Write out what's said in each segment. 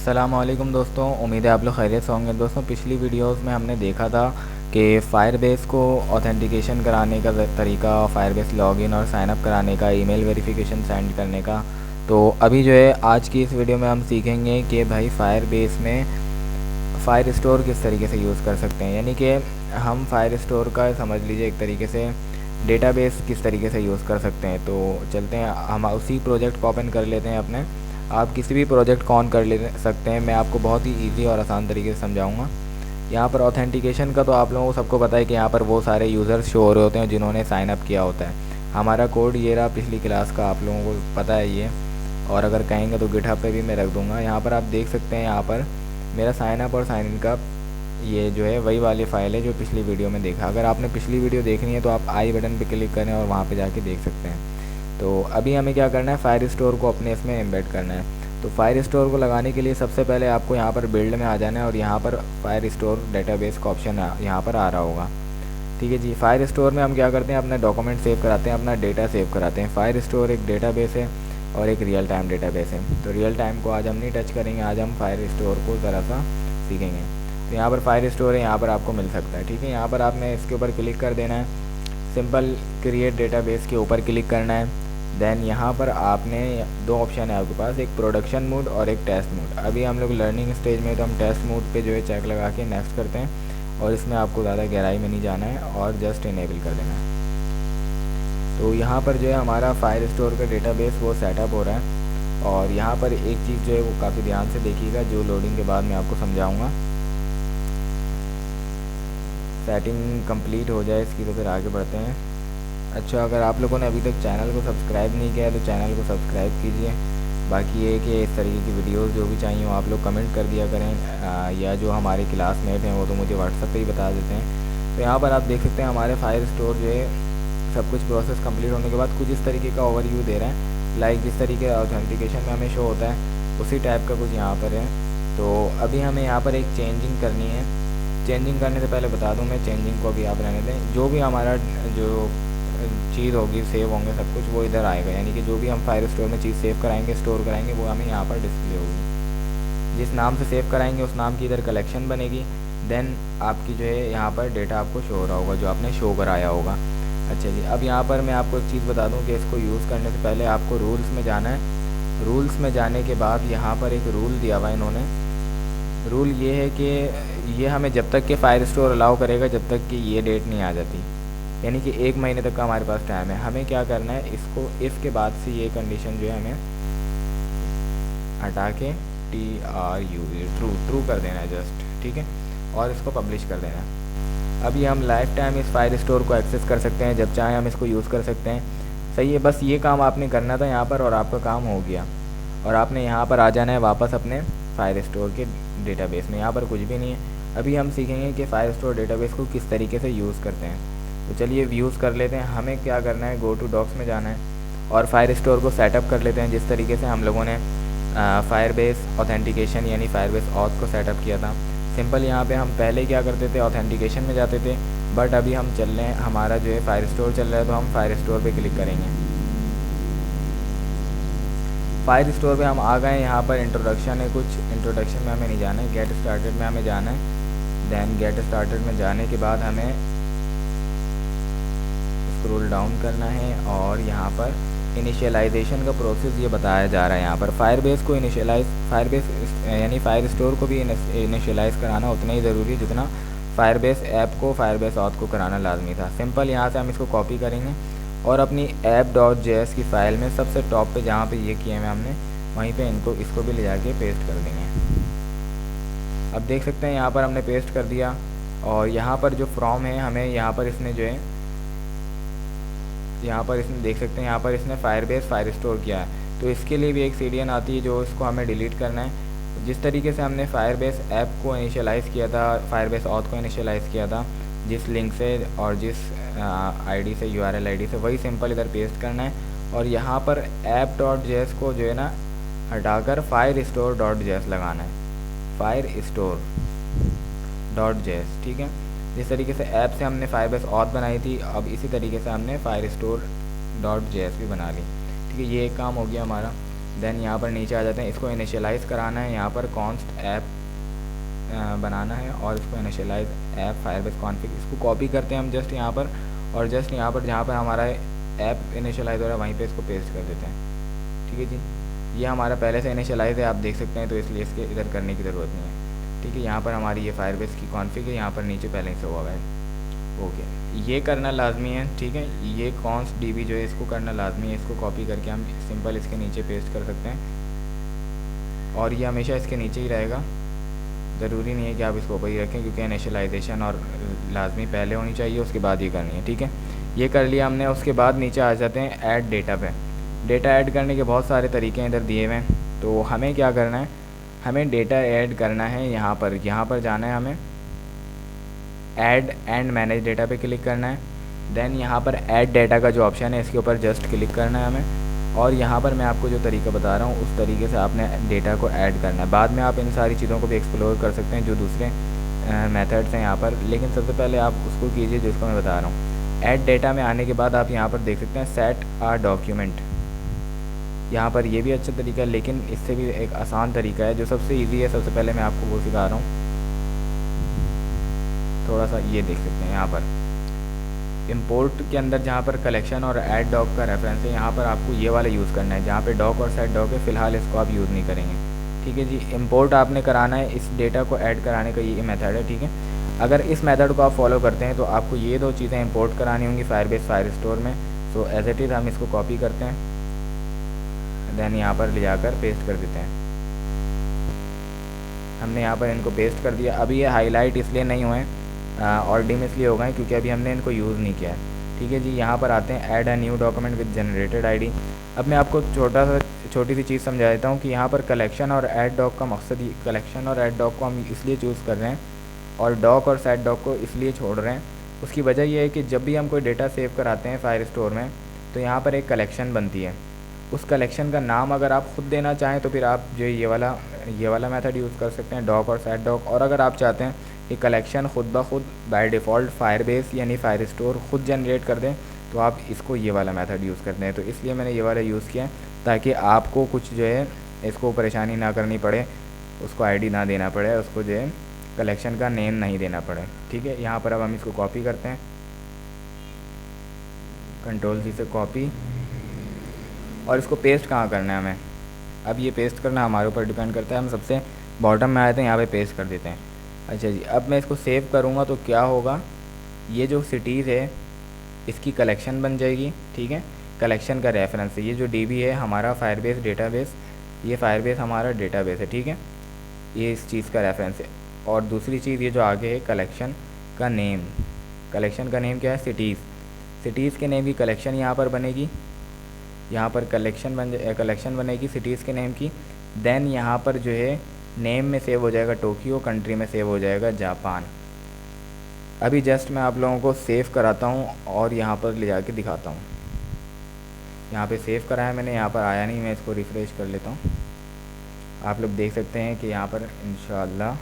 अस्सलामुअलैकुम दोस्तों, उम्मीद है आप लोग खैरियत से होंगे। दोस्तों, पिछली वीडियोस में हमने देखा था कि फायरबेस को ऑथेंटिकेशन कराने का तरीका, फायरबेस लॉगिन और साइन अप कराने का, ईमेल वेरिफिकेशन सेंड करने का। तो अभी जो है आज की इस वीडियो में हम सीखेंगे कि भाई फायरबेस में फायर स्टोर किस तरीके से यूज़ कर सकते हैं। यानी कि हम फायर स्टोर का समझ लीजिए एक तरीके से डेटाबेस किस तरीके से यूज़ कर सकते हैं। तो चलते हैं, हम उसी प्रोजेक्ट को ओपन कर लेते हैं अपने। आप किसी भी प्रोजेक्ट को ऑन कर ले सकते हैं। मैं आपको बहुत ही इजी और आसान तरीके से समझाऊंगा। यहाँ पर ऑथेंटिकेशन का तो आप लोगों को सबको पता है कि यहाँ पर वो सारे यूज़र्स शो हो रहे होते हैं जिन्होंने साइन अप किया होता है। हमारा कोड ये रहा पिछली क्लास का, आप लोगों को पता है ये। और अगर कहेंगे तो गिटहब पे भी मैं रख दूँगा। यहाँ पर आप देख सकते हैं, यहाँ पर मेरा साइन अप और साइन इन का ये जो है वही वाली फ़ाइल है जो पिछली वीडियो में देखा। अगर आपने पिछली वीडियो देखनी है तो आप आई बटन पे क्लिक करें और वहाँ पे जाके देख सकते हैं। तो अभी हमें क्या करना है, फायर स्टोर को अपने इसमें एम्बेड करना है। तो फायर स्टोर को लगाने के लिए सबसे पहले आपको यहाँ पर बिल्ड में आ जाना है और यहाँ पर फायर स्टोर डेटाबेस का ऑप्शन यहाँ पर आ रहा होगा। ठीक है जी। फायर स्टोर में हम क्या करते हैं, अपना डॉक्यूमेंट सेव कराते हैं, अपना डेटा सेव कराते हैं। फायर स्टोर एक डेटाबेस है और एक रियल टाइम डेटाबेस है। तो रियल टाइम को आज हम नहीं टच करेंगे, आज हम फायर स्टोर को ज़रा सा सीखेंगे। तो यहाँ पर फायर स्टोर है, यहाँ पर आपको मिल सकता है। ठीक है, यहाँ पर आपने इसके ऊपर क्लिक कर देना है। सिंपल क्रिएट डेटाबेस के ऊपर क्लिक करना है। देन यहाँ पर आपने दो ऑप्शन है आपके पास, एक प्रोडक्शन मोड और एक टेस्ट मोड। अभी हम लोग लर्निंग स्टेज में, तो हम टेस्ट मोड पे जो है चेक लगा के नेक्स्ट करते हैं। और इसमें आपको ज़्यादा गहराई में नहीं जाना है और जस्ट इनेबल कर देना है। तो यहाँ पर जो है हमारा फायर स्टोर का डेटाबेस वो सेटअप हो रहा है। और यहाँ पर एक चीज़ जो है वो काफ़ी ध्यान से देखिएगा, जो लोडिंग के बाद मैं आपको समझाऊँगा। सेटिंग कंप्लीट हो जाए इसकी तो फिर आगे बढ़ते हैं। अच्छा, अगर आप लोगों ने अभी तक चैनल को सब्सक्राइब नहीं किया है तो चैनल को सब्सक्राइब कीजिए। बाकी ये कि इस तरीके की वीडियोस जो भी चाहिए हो आप लोग कमेंट कर दिया करें, या जो हमारे क्लासमेट हैं वो तो मुझे व्हाट्सएप पे ही बता देते हैं। तो यहाँ पर आप देख सकते हैं हमारे फायर स्टोर जो है सब कुछ प्रोसेस कंप्लीट होने के बाद कुछ इस तरीके का ओवरव्यू दे रहा है। लाइक जिस तरीके ऑथेंटिकेशन में हमें शो होता है उसी टाइप का कुछ यहाँ पर है। तो अभी हमें यहाँ पर एक चेंजिंग करनी है। चेंजिंग करने से पहले बता दूं मैं, चेंजिंग को अभी आप रहने दें। जो भी हमारा जो चीज़ होगी, सेव होंगे सब कुछ, वो इधर आएगा। यानी कि जो भी हम फायर स्टोर में चीज़ सेव कराएंगे, स्टोर कराएंगे, वो हमें यहाँ पर डिस्प्ले होगी। जिस नाम से सेव कराएंगे उस नाम की इधर कलेक्शन बनेगी। देन आपकी जो है यहाँ पर डेटा आपको शो हो रहा होगा जो आपने शो कराया होगा। अच्छा जी, अब यहाँ पर मैं आपको एक चीज़ बता दूँ कि इसको यूज़ करने से पहले आपको रूल्स में जाना है। रूल्स में जाने के बाद यहाँ पर एक रूल दिया हुआ इन्होंने। रूल ये है कि ये हमें जब तक कि फायर स्टोर अलाउ करेगा जब तक कि ये डेट नहीं आ जाती, यानी कि 1 महीने तक का हमारे पास टाइम है। हमें क्या करना है, इसको इफ़ के बाद से ये कंडीशन जो है हमें हटा के ट्रू ट्रू कर देना है जस्ट। ठीक है, और इसको पब्लिश कर देना है। अभी हम लाइफ टाइम इस फायर स्टोर को एक्सेस कर सकते हैं, जब चाहें हम इसको यूज़ कर सकते हैं। सही है, बस ये काम आपने करना था यहाँ पर और आपका काम हो गया। और आपने यहाँ पर आ जाना है वापस अपने फायर स्टोर के डेटाबेस में। यहाँ पर कुछ भी नहीं है। अभी हम सीखेंगे कि फायर स्टोर डेटाबेस को किस तरीके से यूज़ करते हैं। तो चलिए यूज़ कर लेते हैं। हमें क्या करना है, गो टू डॉक्स में जाना है और फायर स्टोर को सेटअप कर लेते हैं जिस तरीके से हम लोगों ने फायरबेस ऑथेंटिकेशन यानी फायरबेस ऑथ को सेटअप किया था। सिंपल यहाँ पे हम पहले क्या करते थे, ऑथेंटिकेशन में जाते थे, बट अभी हम चल रहे हैं, हमारा जो है फायर स्टोर चल रहा है, तो हम फायर स्टोर पे क्लिक करेंगे। फायर स्टोर पे हम आ गए। यहाँ पर इंट्रोडक्शन है, कुछ इंट्रोडक्शन में हमें नहीं जाना है, गेट स्टार्टेड में हमें जाना है। देन गेट स्टार्टेड में जाने के बाद हमें स्क्रॉल डाउन करना है और यहाँ पर इनिशियलाइजेशन का प्रोसेस ये बताया जा रहा है। यहाँ पर फायरबेस को फायरबेस यानी फायर स्टोर को भी इनिशियलाइज़ कराना उतना ही ज़रूरी है जितना फायरबेस ऐप को फायरबेस ऑथ को कराना लाजमी था। सिंपल यहाँ से हम इसको कॉपी करेंगे और अपनी app.js की फ़ाइल में सबसे टॉप पे जहाँ पे ये किए हैं हमने, वहीं पे इसको भी ले जाके पेस्ट कर देंगे। अब देख सकते हैं यहाँ पर हमने पेस्ट कर दिया। और यहाँ पर जो फ्रॉम है, हमें यहाँ पर इसने जो है, यहाँ पर इसने देख सकते हैं यहाँ पर इसने फायरबेस फायर स्टोर किया है। तो इसके लिए भी एक सीडीएन आती है जो इसको हमें डिलीट करना है। जिस तरीके से हमने फायरबेस ऐप को इनिशियलाइज़ किया था, फायरबेस ऑथ को इनिशियलाइज़ किया था जिस लिंक से और जिस आईडी से, यूआरएल आईडी से, वही सिंपल इधर पेस्ट करना है। और यहाँ पर app.js को जो है ना हटाकर firestore.js लगाना है, firestore.js। ठीक है, जिस तरीके से ऐप से हमने फायरबेस ऑथ बनाई थी, अब इसी तरीके से हमने firestore.js भी बना ली। ठीक है, ये एक काम हो गया हमारा। देन यहाँ पर नीचे आ जाते हैं, इसको इनिशियलाइज़ कराना है, यहाँ पर कॉन्स्ट ऐप बनाना है और इसको इनिशियलाइज ऐप फायरबेस कॉन्फ़िग, इसको कॉपी करते हैं हम जस्ट यहाँ पर, और जस्ट यहाँ पर जहाँ पर हमारा ऐप इनिशियलाइज़ हो रहा है वहीं पे इसको पेस्ट कर देते हैं। ठीक है जी, ये हमारा पहले से इनिशियलाइज़ है, आप देख सकते हैं, तो इसलिए इसके इधर करने की ज़रूरत नहीं है। ठीक है, यहाँ पर हमारी ये फायरबेस की कॉन्फ़िग है, यहाँ पर नीचे पहले से हुआ है। ओके, ये करना लाजमी है। ठीक है, ये कॉन्स्ट डीबी जो है इसको करना लाजमी है, इसको कॉपी करके हम सिंपल इसके नीचे पेस्ट कर सकते हैं और ये हमेशा इसके नीचे ही रहेगा। ज़रूरी नहीं है कि आप इसको ऊपर ही रखें, क्योंकि इनिशियलाइजेशन और लाजमी पहले होनी चाहिए, उसके बाद ही करनी है। ठीक है, ये कर लिया हमने। उसके बाद नीचे आ जाते हैं ऐड डेटा पे। डेटा ऐड करने के बहुत सारे तरीके इधर दिए हुए हैं, तो हमें क्या करना है, हमें डेटा ऐड करना है। यहाँ पर जाना है, हमें ऐड एंड मैनेज डेटा पे क्लिक करना है। देन यहाँ पर ऐड डेटा का जो ऑप्शन है इसके ऊपर जस्ट क्लिक करना है हमें, और यहाँ पर मैं आपको जो तरीका बता रहा हूँ उस तरीके से आपने डेटा को ऐड करना है। बाद में आप इन सारी चीज़ों को भी एक्सप्लोर कर सकते हैं जो दूसरे मेथड्स हैं यहाँ पर, लेकिन सबसे पहले आप उसको कीजिए जिसको मैं बता रहा हूँ। ऐड डेटा में आने के बाद आप यहाँ पर देख सकते हैं सेट आ डॉक्यूमेंट। यहाँ पर ये भी अच्छा तरीका है, लेकिन इससे भी एक आसान तरीका है जो सबसे ईजी है। सबसे पहले मैं आपको वो सिखा रहा हूँ, थोड़ा सा ये देख सकते हैं। यहाँ पर इंपोर्ट के अंदर जहाँ पर कलेक्शन और ऐड डॉग का रेफरेंस है, यहाँ पर आपको ये वाला यूज़ करना है जहाँ पे डॉग और सेट डॉग है। फ़िलहाल इसको आप यूज़ नहीं करेंगे। ठीक है जी, इंपोर्ट आपने कराना है, इस डेटा को ऐड कराने का ये मेथड है। ठीक है, अगर इस मेथड को आप फॉलो करते हैं तो आपको ये दो चीज़ें इंपोर्ट करानी होंगी फायरबेस फायर स्टोर में। सो एज इट इज़ हम इसको कॉपी करते हैं, देन यहाँ पर ले जाकर पेस्ट कर देते हैं। हमने यहाँ पर इनको पेस्ट कर दिया। अभी ये हाईलाइट इसलिए नहीं हुए और डिम इसलिए हो गए क्योंकि अभी हमने इनको यूज़ नहीं किया है। ठीक है जी, यहाँ पर आते हैं add a new document with generated ID. अब मैं आपको छोटी सी चीज़ समझा देता हूँ कि यहाँ पर कलेक्शन और ऐड डॉग का मकसद ही, कलेक्शन और ऐड डॉग को हम इसलिए चूज़ कर रहे हैं और डॉग और सेट डॉग को इसलिए छोड़ रहे हैं। उसकी वजह यह है कि जब भी हम कोई डेटा सेव कराते हैं फायर स्टोर में, तो यहाँ पर एक कलेक्शन बनती है। उस कलेक्शन का नाम अगर आप ख़ुद देना चाहें तो फिर आप जो ये वाला मेथड यूज़ कर सकते हैं, डॉग और सेट डॉग। और अगर आप चाहते हैं कि कलेक्शन ख़ुद ब खुद बाय डिफ़ॉल्ट फायरबेस यानी फायर स्टोर ख़ुद जनरेट कर दें, तो आप इसको ये वाला मेथड यूज़ करते हैं। तो इसलिए मैंने ये वाला यूज़ किया ताकि आपको कुछ जो है इसको परेशानी ना करनी पड़े, उसको आईडी ना देना पड़े, उसको जो है कलेक्शन का नेम नहीं देना पड़े। ठीक है, यहाँ पर अब हम इसको कॉपी करते हैं, कंट्रोल-C से कॉपी, और इसको पेस्ट कहाँ करना है हमें। अब ये पेस्ट करना हमारे ऊपर डिपेंड करता है। हम सबसे बॉटम में आए थे, यहाँ पे पेस्ट कर देते हैं। अच्छा जी, अब मैं इसको सेव करूँगा तो क्या होगा, ये जो सिटीज़ है इसकी कलेक्शन बन जाएगी। ठीक है, कलेक्शन का रेफरेंस है, ये जो डीबी है हमारा फायरबेस डेटाबेस, ये फायरबेस हमारा डेटाबेस है। ठीक है, ये इस चीज़ का रेफरेंस है। और दूसरी चीज़ ये जो आगे है कलेक्शन का नेम, कलेक्शन का नेम क्या है, सिटीज़ के नेम की कलेक्शन यहाँ पर बनेगी, यहाँ पर कलेक्शन बनेगी सिटीज़ के नेम की। देन यहाँ पर जो है नेम में सेव हो जाएगा टोक्यो, कंट्री में सेव हो जाएगा जापान। अभी जस्ट मैं आप लोगों को सेव कराता हूँ और यहाँ पर ले जाके दिखाता हूँ। यहाँ पे सेव कराया मैंने, यहाँ पर आया नहीं, मैं इसको रिफ़्रेश कर लेता हूँ। आप लोग देख सकते हैं कि यहाँ पर इंशाल्लाह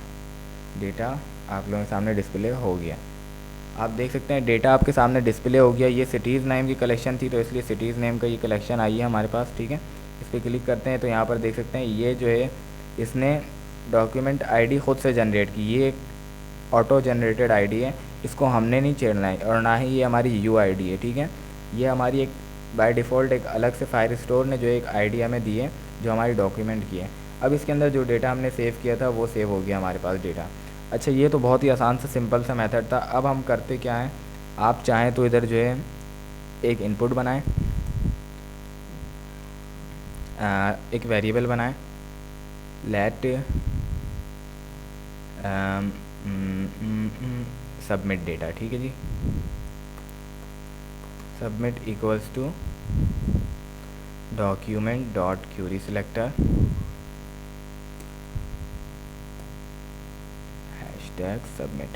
डेटा आप लोगों के सामने डिस्प्ले हो गया। आप देख सकते हैं डेटा आपके सामने डिस्प्ले हो गया। ये सिटीज़ नेम की कलेक्शन थी तो इसलिए सिटीज़ नेम का ये कलेक्शन आई है हमारे पास। ठीक है, इस पर क्लिक करते हैं तो यहाँ पर देख सकते हैं ये जो है इसने डॉक्यूमेंट आईडी ख़ुद से जनरेट की। ये एक ऑटो जनरेटेड आईडी है, इसको हमने नहीं छेड़ना है, और ना ही ये हमारी यूआईडी है। ठीक है, ये हमारी एक बाय डिफ़ॉल्ट एक अलग से फायर स्टोर ने जो एक आईडी हमें दी है जो हमारी डॉक्यूमेंट की है। अब इसके अंदर जो डेटा हमने सेव किया था वो सेव हो गया हमारे पास डेटा। अच्छा, ये तो बहुत ही आसान सा सिंपल सा मेथड था। अब हम करते क्या हैं, आप चाहें तो इधर जो है एक इनपुट बनाएं, एक वेरिएबल बनाएं, लेट सबमिट डेटा। ठीक है जी, submit equals to document dot query selector submit.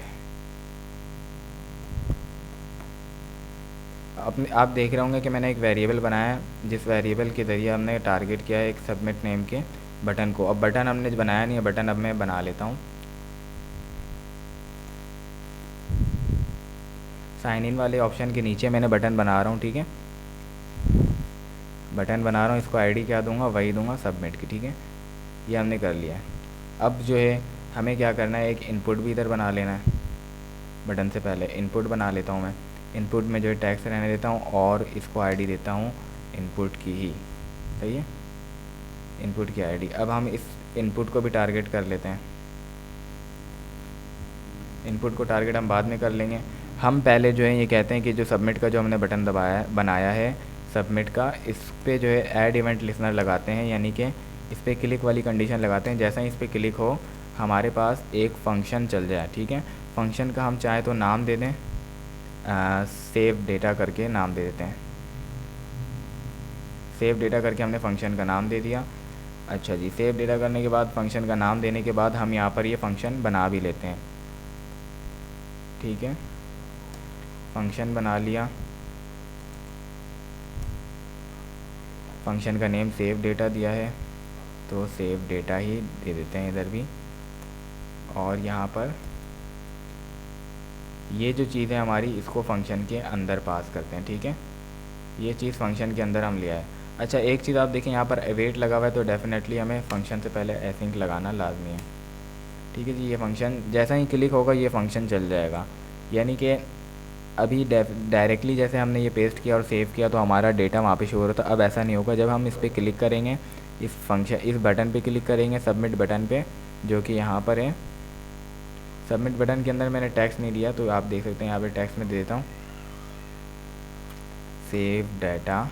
आप देख रहे होंगे कि मैंने एक वेरिएबल बनाया है, जिस वेरिएबल के ज़रिए हमने टारगेट किया है एक सबमिट नेम के बटन को। अब बटन हमने बनाया नहीं है, बटन अब मैं बना लेता हूँ। साइन इन वाले ऑप्शन के नीचे मैंने बटन बना रहा हूँ। ठीक है, बटन बना रहा हूँ, इसको आईडी क्या दूंगा, वही दूंगा सबमिट की। ठीक है, ये हमने कर लिया है। अब जो है हमें क्या करना है, एक इनपुट भी इधर बना लेना है। बटन से पहले इनपुट बना लेता हूँ मैं। इनपुट में जो है टैक्स रहने देता हूँ और इसको आईडी देता हूँ इनपुट की ही। सही है, इनपुट की आईडी। अब हम इस इनपुट को भी टारगेट कर लेते हैं। इनपुट को टारगेट हम बाद में कर लेंगे। हम पहले जो है ये कहते हैं कि जो सबमिट का जो हमने बटन दबाया बनाया है सबमिट का, इस पर जो है ऐड इवेंट लिसनर लगाते हैं, यानी कि इस पर क्लिक वाली कंडीशन लगाते हैं। जैसा ही इस पर क्लिक हो हमारे पास एक फ़ंक्शन चल जाए। ठीक है, फंक्शन का हम चाहे तो नाम दे दें, सेव डेटा करके नाम दे देते हैं। सेव डेटा करके हमने फंक्शन का नाम दे दिया। अच्छा जी, सेव डेटा करने के बाद फंक्शन का नाम देने के बाद हम यहाँ पर ये फंक्शन बना भी लेते हैं। ठीक है, फंक्शन बना लिया। फंक्शन का नेम सेव डेटा दिया है तो सेव डेटा ही दे देते हैं इधर भी। और यहाँ पर ये जो चीज़ है हमारी, इसको फंक्शन के अंदर पास करते हैं। ठीक है, ये चीज़ फंक्शन के अंदर हम लिया है। अच्छा, एक चीज़ आप देखें यहाँ पर अवेट लगा हुआ है, तो डेफिनेटली हमें फंक्शन से पहले एसिंक लगाना लाजमी है। ठीक है जी, ये फंक्शन जैसा ही क्लिक होगा ये फंक्शन चल जाएगा। यानी कि अभी डायरेक्टली जैसे हमने ये पेस्ट किया और सेव किया तो हमारा डेटा वहाँ पे शो हो रहा था, अब ऐसा नहीं होगा। जब हम इस पर क्लिक करेंगे, इस फंक्शन इस बटन पे क्लिक करेंगे, सबमिट बटन पे, जो कि यहाँ पर है। सबमिट बटन के अंदर मैंने टैक्स नहीं दिया, तो आप देख सकते हैं यहाँ पे टैक्स में दे देता हूँ सेव डाटा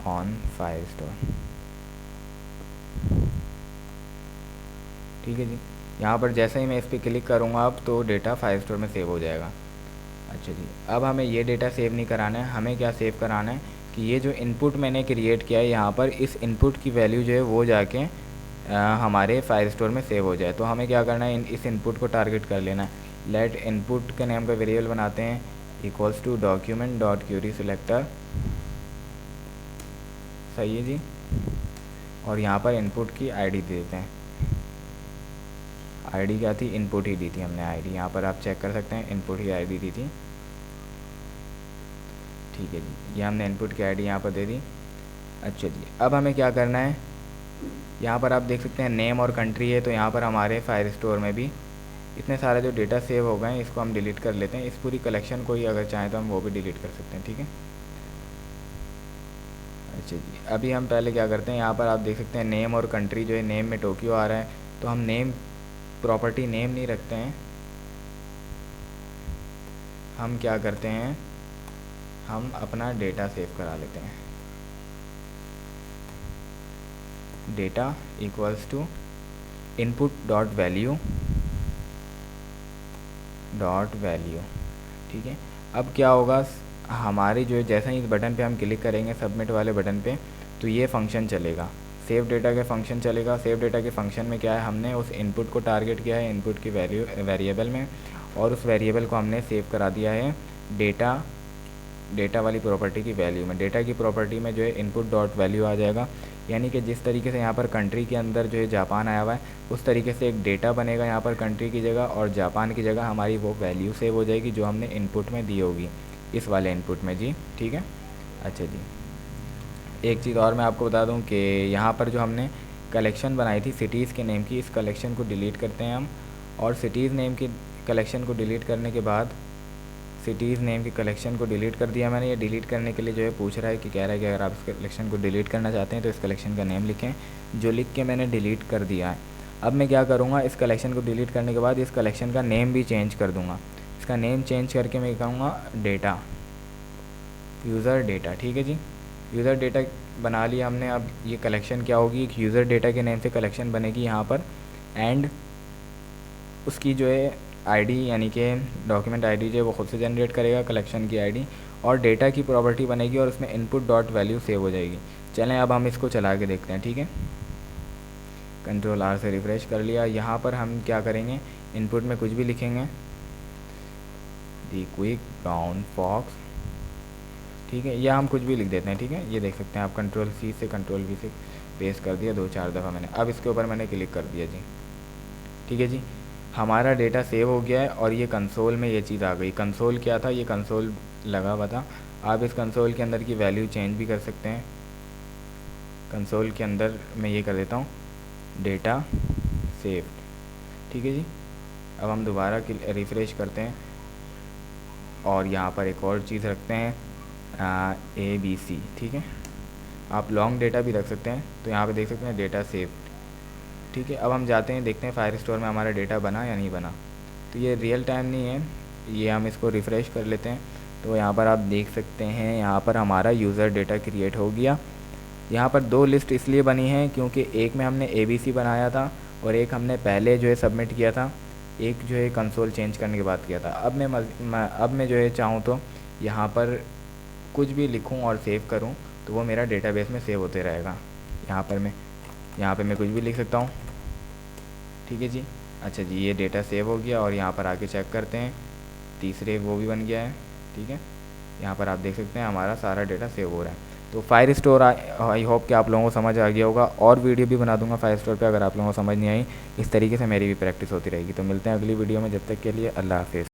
ऑन फायरस्टोर। ठीक है जी, यहाँ पर जैसे ही मैं इस पर क्लिक करूँगा अब तो डेटा फायरस्टोर में सेव हो जाएगा। अच्छा जी, अब हमें ये डेटा सेव नहीं कराना है, हमें क्या सेव कराना है कि ये जो इनपुट मैंने क्रिएट किया है यहाँ पर, इस इनपुट की वैल्यू जो है वो जाके हमारे फायरस्टोर में सेव हो जाए। तो हमें क्या करना है, इस इनपुट को टारगेट कर लेना है। लेट इनपुट के नाम का वेरिएबल बनाते हैं equals to document dot query selector. सही है जी, और यहाँ पर इनपुट की आईडी दे देते हैं। आईडी क्या थी, इनपुट ही दी थी हमने आईडी, यहाँ पर आप चेक कर सकते हैं इनपुट ही आईडी दी थी। ठीक है जी, ये हमने इनपुट की आईडी यहाँ पर दे दी। अच्छा जी, अब हमें क्या करना है, यहाँ पर आप देख सकते हैं नेम और कंट्री है, तो यहाँ पर हमारे फायरस्टोर में भी इतने सारे जो डेटा सेव हो गए हैं इसको हम डिलीट कर लेते हैं। इस पूरी कलेक्शन को ही अगर चाहें तो हम वो भी डिलीट कर सकते हैं। ठीक है, अच्छा जी, अभी हम पहले क्या करते हैं, यहाँ पर आप देख सकते हैं नेम और कंट्री जो है, नेम में टोक्यो आ रहा है, तो हम नेम प्रॉपर्टी नेम नहीं रखते हैं। हम क्या करते हैं, हम अपना डेटा सेव करा लेते हैं। Data equals to input dot value dot value. ठीक है, अब क्या होगा, हमारी जो है जैसे ही इस बटन पे हम क्लिक करेंगे सबमिट वाले बटन पे, तो ये फंक्शन चलेगा, सेव डेटा के फंक्शन चलेगा। सेव डेटा के फंक्शन में क्या है, हमने उस इनपुट को टारगेट किया है इनपुट की वैल्यू वेरिएबल में, और उस वेरिएबल को हमने सेव करा दिया है डेटा वाली प्रॉपर्टी की वैल्यू में। डेटा की प्रॉपर्टी में जो है इनपुट डॉट वैल्यू आ जाएगा, यानी कि जिस तरीके से यहाँ पर कंट्री के अंदर जो है जापान आया हुआ है, उस तरीके से एक डेटा बनेगा यहाँ पर कंट्री की जगह, और जापान की जगह हमारी वो वैल्यू सेव हो जाएगी जो हमने इनपुट में दी होगी, इस वाले इनपुट में जी। ठीक है, अच्छा जी, एक चीज़ और मैं आपको बता दूं कि यहाँ पर जो हमने कलेक्शन बनाई थी सिटीज़ के नेम की, इस कलेक्शन को डिलीट करते हैं हम। और सिटीज़ नेम की कलेक्शन को डिलीट करने के बाद, सिटीज़ नेम की कलेक्शन को डिलीट कर दिया मैंने। ये डिलीट करने के लिए जो है पूछ रहा है कि कह रहा है कि अगर आप इस कलेक्शन को डिलीट करना चाहते हैं तो इस कलेक्शन का नेम लिखें, जो लिख के मैंने डिलीट कर दिया है। अब मैं क्या करूँगा, इस कलेक्शन को डिलीट करने के बाद इस कलेक्शन का नेम भी चेंज कर दूँगा। इसका नेम चेंज करके मैं कहूँगा डेटा, यूज़र डेटा। ठीक है जी, यूज़र डेटा बना लिया हमने। अब ये कलेक्शन क्या होगी, एक यूज़र डेटा के नेम से कलेक्शन बनेगी यहाँ पर, एंड उसकी जो है आईडी, यानी कि डॉक्यूमेंट आईडी जो है वो खुद से जनरेट करेगा कलेक्शन की आईडी, और डेटा की प्रॉपर्टी बनेगी और उसमें इनपुट डॉट वैल्यू सेव हो जाएगी। चलें अब हम इसको चला के देखते हैं। ठीक है, कंट्रोल आर से रिफ़्रेश कर लिया। यहाँ पर हम क्या करेंगे, इनपुट में कुछ भी लिखेंगे, दी क्विक ब्राउन फॉक्स। ठीक है, या हम कुछ भी लिख देते हैं। ठीक है, ये देख सकते हैं आप, कंट्रोल सी से कंट्रोल वी से पेस्ट कर दिया 2-4 दफ़ा मैंने। अब इसके ऊपर मैंने क्लिक कर दिया जी। ठीक है जी, हमारा डेटा सेव हो गया है और ये कंसोल में ये चीज़ आ गई। कंसोल क्या था, ये कंसोल लगा हुआ था। आप इस कंसोल के अंदर की वैल्यू चेंज भी कर सकते हैं। कंसोल के अंदर मैं ये कर देता हूँ डेटा सेव, ठीक है जी। अब हम दोबारा रिफ़्रेश करते हैं और यहाँ पर एक और चीज़ रखते हैं ABC, ठीक है। आप लॉन्ग डेटा भी रख सकते हैं, तो यहाँ पे देख सकते हैं डेटा सेव, ठीक है। अब हम जाते हैं, देखते हैं फायर स्टोर में हमारा डेटा बना या नहीं बना। तो ये रियल टाइम नहीं है, ये हम इसको रिफ़्रेश कर लेते हैं। तो यहाँ पर आप देख सकते हैं, यहाँ पर हमारा यूज़र डेटा क्रिएट हो गया। यहाँ पर 2 लिस्ट इसलिए बनी हैं क्योंकि एक में हमने ABC बनाया था और एक हमने पहले जो है सबमिट किया था, एक जो है कंसोल चेंज करने के बाद किया था। अब मैं जो है चाहूँ तो यहाँ पर कुछ भी लिखूँ और सेव करूँ तो वो मेरा डेटाबेस में सेव होते रहेगा। यहाँ पे मैं कुछ भी लिख सकता हूँ, ठीक है जी। अच्छा जी, ये डेटा सेव हो गया और यहाँ पर आके चेक करते हैं, तीसरे वो भी बन गया है, ठीक है। यहाँ पर आप देख सकते हैं हमारा सारा डेटा सेव हो रहा है। तो फायर स्टोर आई होप कि आप लोगों को समझ आ गया होगा, और वीडियो भी बना दूंगा फायर स्टोर पे अगर आप लोगों को समझ नहीं आई। इस तरीके से मेरी भी प्रैक्टिस होती रहेगी। तो मिलते हैं अगली वीडियो में, जब तक के लिए अल्लाह हाफिज़।